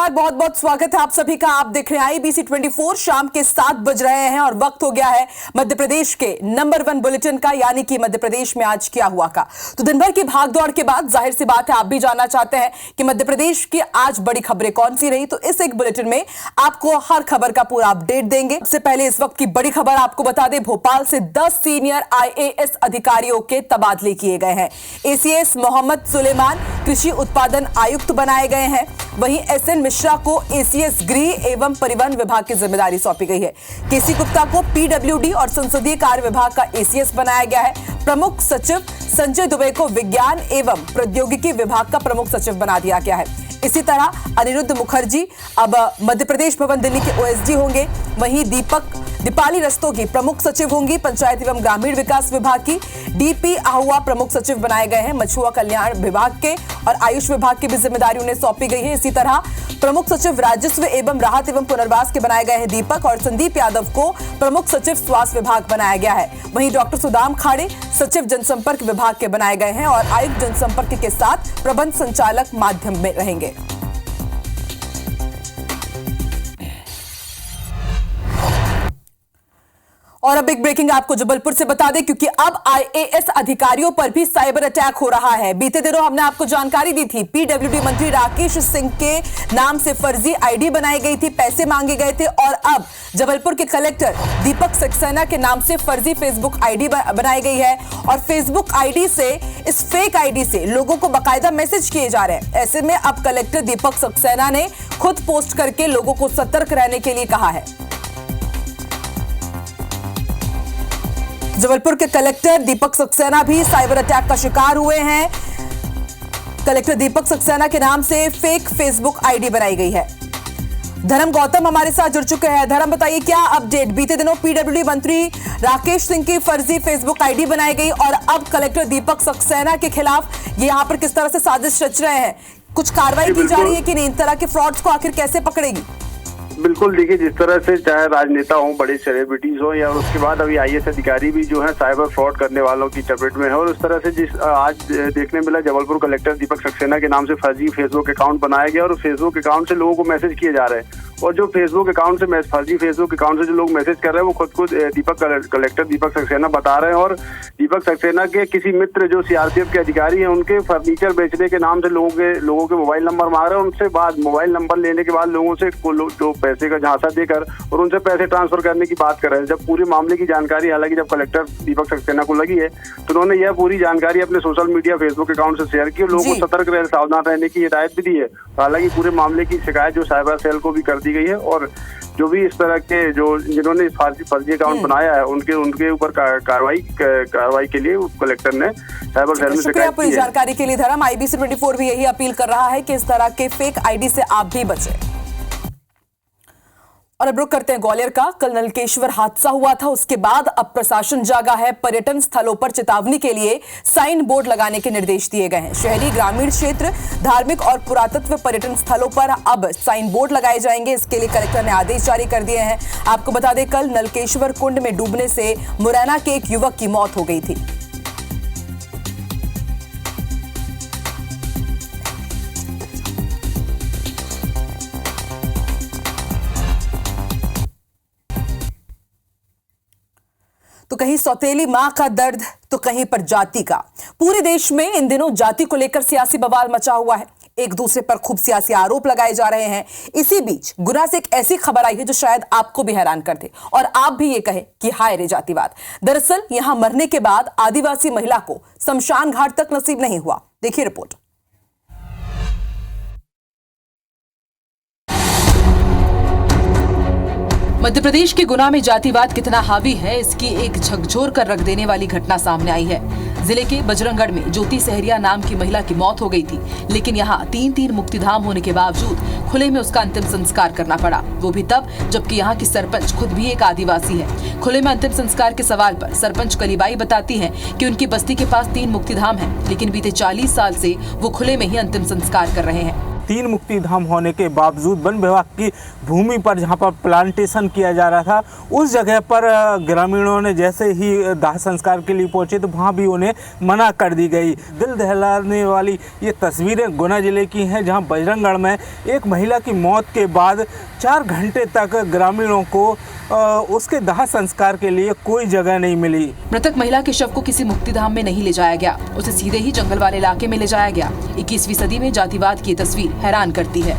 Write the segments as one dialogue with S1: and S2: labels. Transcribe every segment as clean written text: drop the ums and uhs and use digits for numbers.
S1: नमस्कार, बहुत बहुत स्वागत है आप सभी का। आप देख रहे हैं IBC 24। शाम के 7 बज रहे हैं और वक्त हो गया है मध्य प्रदेश के नंबर 1 बुलेटिन का, यानी कि मध्य प्रदेश में आज क्या हुआ का। तो दिन भर की भागदौड़ के बाद जाहिर सी बात है आप भी जानना चाहते हैं कि मध्य प्रदेश की आज बड़ी खबरें कौन सी रही। तो इस एक बुलेटिन में आपको हर खबर का पूरा अपडेट देंगे। सबसे पहले इस वक्त की बड़ी खबर आपको बता दें, भोपाल से 10 सीनियर IAS अधिकारियों के तबादले किए गए हैं। ACS मोहम्मद सुलेमान कृषि उत्पादन आयुक्त बनाए गए हैं। वहीं SN मिश्रा को ACS गृह एवं परिवहन विभाग की जिम्मेदारी सौंपी गई है। KC गुप्ता को PWD और संसदीय कार्य विभाग का ACS बनाया गया है। प्रमुख सचिव संजय दुबे को विज्ञान एवं प्रौद्योगिकी विभाग का प्रमुख सचिव बना दिया गया है। इसी तरह अनिरुद्ध मुखर्जी अब मध्य प्रदेश भवन दिल्ली के OSD होंगे। वहीं दीपाली रस्तोगी प्रमुख सचिव होंगी पंचायत एवं ग्रामीण विकास विभाग की। DP आहुआ प्रमुख सचिव बनाए गए हैं मछुआ कल्याण विभाग के, और आयुष विभाग की भी जिम्मेदारी उन्हें सौंपी गई है। इसी तरह प्रमुख सचिव राजस्व एवं राहत एवं पुनर्वास के बनाए गए हैं दीपक, और संदीप यादव को प्रमुख सचिव स्वास्थ्य विभाग बनाया गया है। वहीं डॉक्टर सुदाम खाड़े सचिव जनसंपर्क विभाग के बनाए गए हैं और आयुक्त जनसंपर्क के साथ प्रबंध संचालक माध्यम में रहेंगे। और अब एक ब्रेकिंग आपको जबलपुर से बता दें, क्योंकि अब IAS अधिकारियों पर भी साइबर अटैक हो रहा है। बीते दिनों हमने आपको जानकारी दी थी, PWD मंत्री राकेश सिंह के नाम से फर्जी ID बनाई गई थी, पैसे मांगे गए थे। और अब जबलपुर के कलेक्टर दीपक सक्सेना के नाम से फर्जी फेसबुक ID बनाई गई है, और फेसबुक ID से, इस फेक ID से लोगों को बाकायदा मैसेज किए जा रहे हैं। ऐसे में अब कलेक्टर दीपक सक्सेना ने खुद पोस्ट करके लोगों को सतर्क रहने के लिए कहा है। जबलपुर के कलेक्टर दीपक सक्सेना भी साइबर अटैक का शिकार हुए हैं। कलेक्टर दीपक सक्सेना के नाम से फेक फेसबुक ID बनाई गई है। धर्म गौतम हमारे साथ जुड़ चुके हैं। धर्म, बताइए क्या अपडेट। बीते दिनों PWD मंत्री राकेश सिंह की फर्जी फेसबुक ID बनाई गई, और अब कलेक्टर दीपक सक्सेना के खिलाफ ये यहाँ पर किस तरह से साजिश रच रहे हैं, कुछ कार्रवाई की जा रही है कि नहीं? इन तरह के फ्रॉड्स को आखिर कैसे पकड़ेगी?
S2: बिल्कुल, देखिए, जिस तरह से चाहे राजनेता हो, बड़े सेलिब्रिटीज हो, या उसके बाद अभी IAS अधिकारी भी जो है साइबर फ्रॉड करने वालों की चपेट में है। और उस तरह से जिस आज देखने मिला, जबलपुर कलेक्टर दीपक सक्सेना के नाम से फर्जी फेसबुक अकाउंट बनाया गया, और फेसबुक अकाउंट से लोगों को मैसेज किए जा रहे हैं। और जो फेसबुक अकाउंट से फर्जी फेसबुक अकाउंट से जो लोग मैसेज कर रहे हैं, वो खुद को कलेक्टर दीपक सक्सेना बता रहे हैं। और दीपक सक्सेना के किसी मित्र जो CRPF के अधिकारी हैं, उनके फर्नीचर बेचने के नाम से लोगों के मोबाइल नंबर मांग रहे हैं। उनसे बाद मोबाइल नंबर लेने के बाद लोगों से जो पैसे का झांसा देकर और उनसे पैसे ट्रांसफर करने की बात कर रहे हैं। जब पूरे मामले की जानकारी हालांकि जब कलेक्टर दीपक सक्सेना को लगी है, तो उन्होंने यह पूरी जानकारी अपने सोशल मीडिया फेसबुक अकाउंट से शेयर की और लोगों को सतर्क रहने, सावधान रहने की हिदायत भी दी है। हालांकि पूरे मामले की शिकायत जो साइबर सेल को भी कर दी गई है, और जो भी इस तरह के जिन्होंने फर्जी अकाउंट बनाया है, उनके ऊपर कार्रवाई के लिए कलेक्टर ने साइबर सेल में
S1: शुक्रिया पूरी जानकारी के लिए। धर्म, IBC 24 भी यही अपील कर रहा है कि इस तरह के फेक ID से आप भी बचें। और अब रुक करते हैं ग्वालियर का। कल नलकेश्वर हादसा हुआ था, उसके बाद अब प्रशासन जागा है। पर्यटन स्थलों पर चेतावनी के लिए साइन बोर्ड लगाने के निर्देश दिए गए हैं। शहरी, ग्रामीण क्षेत्र, धार्मिक और पुरातत्व पर्यटन स्थलों पर अब साइन बोर्ड लगाए जाएंगे। इसके लिए कलेक्टर ने आदेश जारी कर दिए हैं। आपको बता दें, कल नलकेश्वर कुंड में डूबने से मुरैना के एक युवक की मौत हो गई थी। तो कहीं सौतेली मां का दर्द, तो कहीं पर जाति का। पूरे देश में इन दिनों जाति को लेकर सियासी बवाल मचा हुआ है। एक दूसरे पर खूब सियासी आरोप लगाए जा रहे हैं। इसी बीच गुना से एक ऐसी खबर आई है जो शायद आपको भी हैरान कर दे और आप भी ये कहे कि हाय रे जातिवाद। दरअसल यहां मरने के बाद आदिवासी महिला को शमशान घाट तक नसीब नहीं हुआ। देखिए रिपोर्ट। मध्य प्रदेश के गुना में जातिवाद कितना हावी है, इसकी एक झकझोर कर रख देने वाली घटना सामने आई है। जिले के बजरंगगढ़ में ज्योति सहरिया नाम की महिला की मौत हो गई थी, लेकिन यहाँ 3 मुक्तिधाम होने के बावजूद खुले में उसका अंतिम संस्कार करना पड़ा, वो भी तब जबकि यहाँ की सरपंच खुद भी एक आदिवासी है। खुले में अंतिम संस्कार के सवाल पर सरपंच कलीबाई बताती है कि उनकी बस्ती के पास 3 मुक्तिधाम है, लेकिन बीते 40 साल से वो खुले में ही अंतिम संस्कार कर रहे हैं।
S3: 3 मुक्तिधाम होने के बावजूद वन विभाग की भूमि पर जहां पर प्लांटेशन किया जा रहा था, उस जगह पर ग्रामीणों ने जैसे ही दाह संस्कार के लिए पहुंचे तो वहां भी उन्हें मना कर दी गई। दिल दहलाने वाली ये तस्वीरें गुना जिले की हैं, जहां बजरंगगढ़ में एक महिला की मौत के बाद 4 घंटे तक ग्रामीणों को उसके दाह संस्कार के लिए कोई जगह नहीं मिली।
S4: मृतक महिला के शव को किसी मुक्तिधाम में नहीं ले जाया गया, उसे सीधे ही जंगल वाले इलाके में ले जाया गया। 21वीं सदी में जातिवाद की तस्वीर हैरान करती है।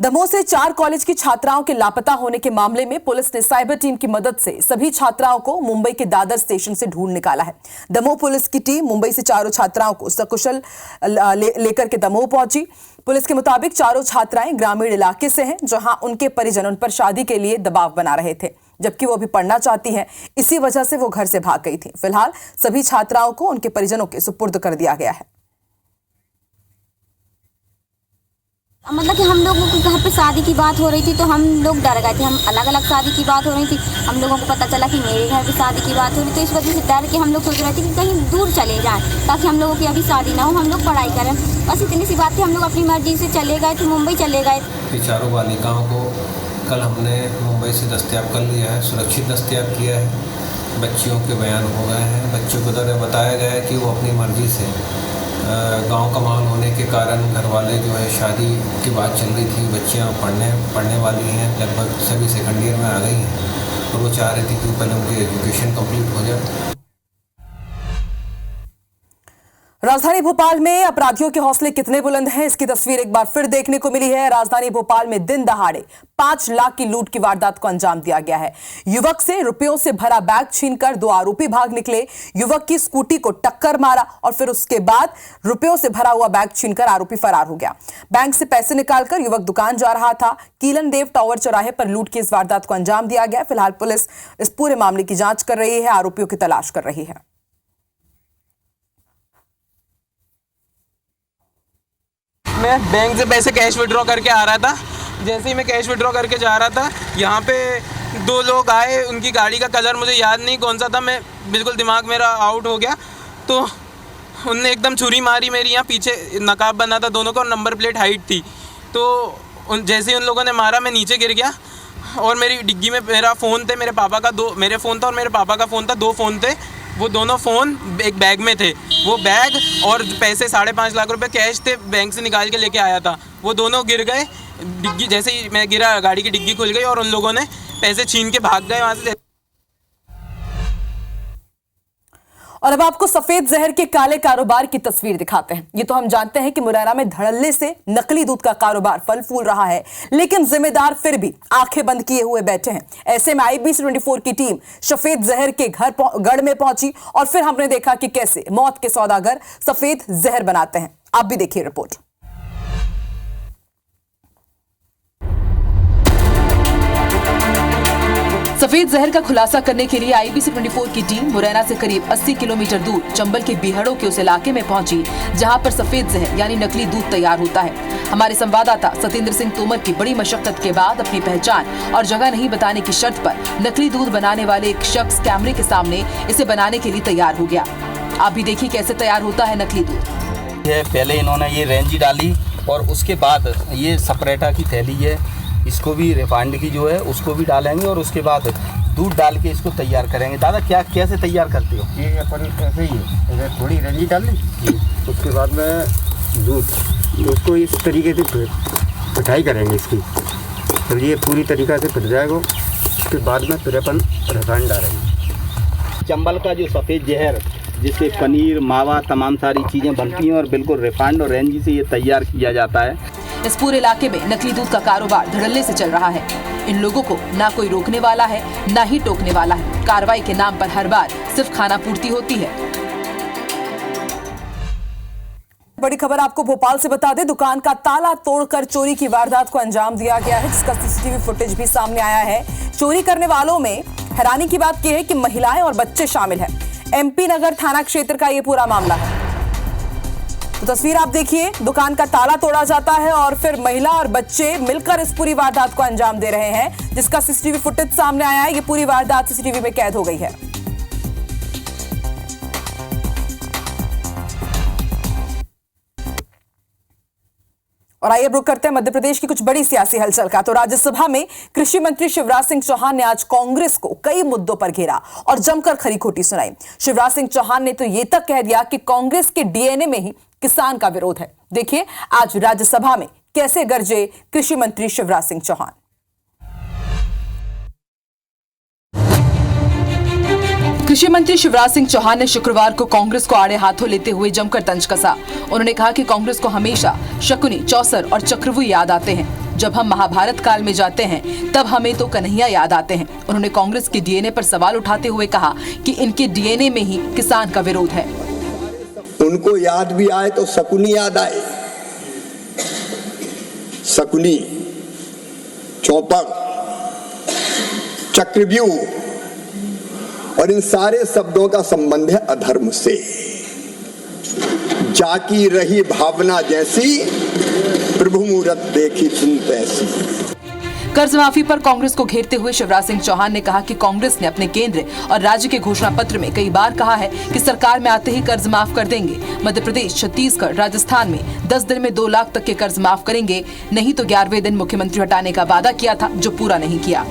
S1: दमोह से 4 कॉलेज की छात्राओं के लापता होने के मामले में पुलिस ने साइबर टीम की मदद से सभी छात्राओं को मुंबई के दादर स्टेशन से ढूंढ निकाला है। दमोह पुलिस की टीम मुंबई से चारों छात्राओं को सकुशल लेकर के दमोह पहुंची। पुलिस के मुताबिक चारों छात्राएं ग्रामीण इलाके से हैं, जहां उनके परिजन उन पर शादी के लिए दबाव बना रहे थे, जबकि वो अभी पढ़ना चाहती हैं। इसी वजह से वो घर से भाग गई थी। फिलहाल सभी छात्राओं को उनके परिजनों के सुपुर्द कर दिया गया है।
S5: मतलब कि हम लोगों को घर पे शादी की बात हो रही थी तो हम लोग डर गए थे। हम अलग अलग शादी की बात हो रही थी, हम लोगों को पता चला कि मेरे घर पे शादी की बात हो रही, तो इस वजह से डर के हम लोग सोच रहे थे कि कहीं दूर चले जाएं ताकि हम लोगों की अभी शादी ना हो, हम लोग पढ़ाई करें। बस इतनी सी बात थी। हम लोग अपनी मर्जी से चले गए थे, मुंबई चले गए।
S6: चारों बालिकाओं को कल हमने मुंबई से दस्तयाब कर लिया है, सुरक्षित दस्तयाब किया है। बच्चियों के बयान हो गए हैं। बच्चों को द्वारा बताया गया है कि वो अपनी मर्जी से गांव का माहौल होने के कारण घर वाले जो है शादी की बात चल रही थी। बच्चियां पढ़ने वाली हैं, लगभग सभी सेकंड ईयर में आ गई हैं और वो चाह रही थी कि पहले उनकी एजुकेशन कंप्लीट हो जाए।
S1: राजधानी भोपाल में अपराधियों के हौसले कितने बुलंद हैं, इसकी तस्वीर एक बार फिर देखने को मिली है। राजधानी भोपाल में दिन दहाड़े 5 लाख की लूट की वारदात को अंजाम दिया गया है। युवक से रुपयों से भरा बैग छीनकर 2 आरोपी भाग निकले। युवक की स्कूटी को टक्कर मारा और फिर उसके बाद रुपयों से भरा हुआ बैग छीनकर आरोपी फरार हो गया। बैंक से पैसे निकालकर युवक दुकान जा रहा था। कीलन देव टावर चौराहे पर लूट की इस वारदात को अंजाम दिया गया। फिलहाल पुलिस इस पूरे मामले की जांच कर रही है, आरोपियों की तलाश कर रही है।
S7: मैं बैंक से पैसे कैश विड्रॉ करके आ रहा था। जैसे ही मैं कैश विड्रॉ करके जा रहा था, यहाँ पे 2 लोग आए। उनकी गाड़ी का कलर मुझे याद नहीं कौन सा था, मैं बिल्कुल दिमाग मेरा आउट हो गया। तो उनने एकदम छुरी मारी मेरी, यहाँ पीछे नकाब बना था दोनों का और नंबर प्लेट हाइट थी। तो जैसे ही उन लोगों ने मारा, मैं नीचे गिर गया और मेरी डिग्गी में मेरा फ़ोन थे, मेरे पापा का मेरे फ़ोन था और मेरे पापा का फ़ोन था। 2 फ़ोन थे, वो दोनों फ़ोन एक बैग में थे। वो बैग और पैसे 5.5 लाख रुपए कैश थे, बैंक से निकाल के लेके आया था। वो दोनों गिर गए। डिग्गी जैसे ही मैं गिरा, गाड़ी की डिग्गी खुल गई और उन लोगों ने पैसे छीन के भाग गए वहाँ से।
S1: और अब आपको सफेद जहर के काले कारोबार की तस्वीर दिखाते हैं। ये तो हम जानते हैं कि मुरैना में धड़ल्ले से नकली दूध का कारोबार फल फूल रहा है, लेकिन जिम्मेदार फिर भी आंखें बंद किए हुए बैठे हैं। ऐसे में IBC 24 की टीम सफेद जहर के गढ़ में पहुंची और फिर हमने देखा कि कैसे मौत के सौदागर सफेद जहर बनाते हैं। आप भी देखिए रिपोर्ट।
S4: सफेद जहर का खुलासा करने के लिए IBC 24 की टीम मुरैना से करीब 80 किलोमीटर दूर चंबल के बीहड़ों के उस इलाके में पहुंची, जहां पर सफेद जहर यानी नकली दूध तैयार होता है। हमारे संवाददाता सतेंद्र सिंह तोमर की बड़ी मशक्कत के बाद अपनी पहचान और जगह नहीं बताने की शर्त पर नकली दूध बनाने वाले एक शख्स कैमरे के सामने इसे बनाने के लिए तैयार हो गया। आप भी देखिए कैसे तैयार होता है नकली दूध।
S8: पहले इन्होंने ये रेंजी डाली और उसके बाद ये सपरेटा की थैली है, इसको भी रिफाइंड की जो है उसको भी डालेंगे और उसके बाद दूध डाल के इसको तैयार करेंगे। दादा क्या कैसे तैयार करते हो?
S9: ये अपन ऐसे ही है, थोड़ी रेंजी डाल ली, उसके बाद में दूध उसको इस तरीके से पिटाई करेंगे इसकी, तो ये पूरी तरीक़ा से पिट जाएगा। उसके बाद में फिर अपन रिफाइंड डालेंगे।
S8: चंबल का जो सफ़ेद जहर जिससे पनीर, मावा, तमाम सारी चीज़ें बनती हैं और बिल्कुल रिफाइंड और रेंजी से ये तैयार किया जाता है।
S4: इस पूरे इलाके में नकली दूध का कारोबार धड़ल्ले से चल रहा है। इन लोगों को ना कोई रोकने वाला है, ना ही टोकने वाला है। कार्रवाई के नाम पर हर बार सिर्फ खाना पूर्ति होती है।
S1: बड़ी खबर आपको भोपाल से बता दें, दुकान का ताला तोड़कर चोरी की वारदात को अंजाम दिया गया है, जिसका CCTV फुटेज भी सामने आया है। चोरी करने वालों में हैरानी की बात यह है कि महिलाएं और बच्चे शामिल हैं। MP नगर थाना क्षेत्र का ये पूरा मामला है। तो तस्वीर आप देखिए, दुकान का ताला तोड़ा जाता है और फिर महिला और बच्चे मिलकर इस पूरी वारदात को अंजाम दे रहे हैं, जिसका CCTV फुटेज सामने आया है। ये पूरी वारदात CCTV में कैद हो गई है। और आइए रुक करते हैं मध्य प्रदेश की कुछ बड़ी सियासी हलचल का। तो राज्यसभा में कृषि मंत्री शिवराज सिंह चौहान ने आज कांग्रेस को कई मुद्दों पर घेरा और जमकर खरी खोटी सुनाई। शिवराज सिंह चौहान ने तो ये तक कह दिया कि कांग्रेस के डीएनए में ही किसान का विरोध है। देखिए आज राज्यसभा में कैसे गरजे कृषि मंत्री शिवराज सिंह चौहान।
S4: कृषि मंत्री शिवराज सिंह चौहान ने शुक्रवार को कांग्रेस को आड़े हाथों लेते हुए जमकर तंज कसा। उन्होंने कहा कि कांग्रेस को हमेशा शकुनी, चौसर और चक्रव्यूह याद आते हैं। जब हम महाभारत काल में जाते हैं तब हमें तो कन्हैया याद आते हैं। उन्होंने कांग्रेस के डीएनए पर सवाल उठाते हुए कहा कि इनके डीएनए में ही किसान का विरोध है।
S10: उनको याद भी आए तो शकुनी याद आए, शकुनी, चौपर, चक्रव्यूह, और इन सारे शब्दों का संबंध है अधर्म से। जाकी रही भावना जैसी, प्रभु मूरत देखी तुम तैसी।
S4: कर्ज माफी पर कांग्रेस को घेरते हुए शिवराज सिंह चौहान ने कहा कि कांग्रेस ने अपने केंद्र और राज्य के घोषणा पत्र में कई बार कहा है कि सरकार में आते ही कर्ज माफ कर देंगे। मध्य प्रदेश, छत्तीसगढ़, राजस्थान में 10 दिन में 2 लाख तक के कर्ज माफ करेंगे, नहीं तो 11वें दिन मुख्यमंत्री हटाने का वादा किया था जो पूरा नहीं किया।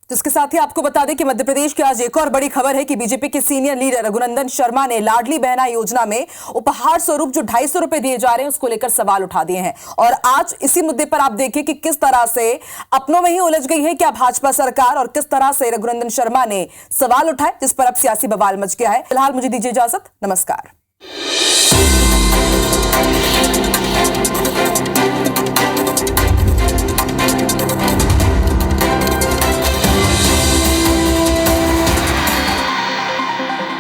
S1: इसके साथ ही आपको बता दें कि मध्य प्रदेश की आज एक और बड़ी खबर है कि बीजेपी के सीनियर लीडर रघुनंदन शर्मा ने लाडली बहना योजना में उपहार स्वरूप जो 250 रुपए दिए जा रहे हैं उसको लेकर सवाल उठा दिए हैं। और आज इसी मुद्दे पर आप देखिए कि किस तरह से अपनों में ही उलझ गई है क्या भाजपा सरकार और किस तरह से रघुनंदन शर्मा ने सवाल उठाए, जिस पर अब सियासी बवाल मच गया है। फिलहाल मुझे दीजिए इजाजत, नमस्कार।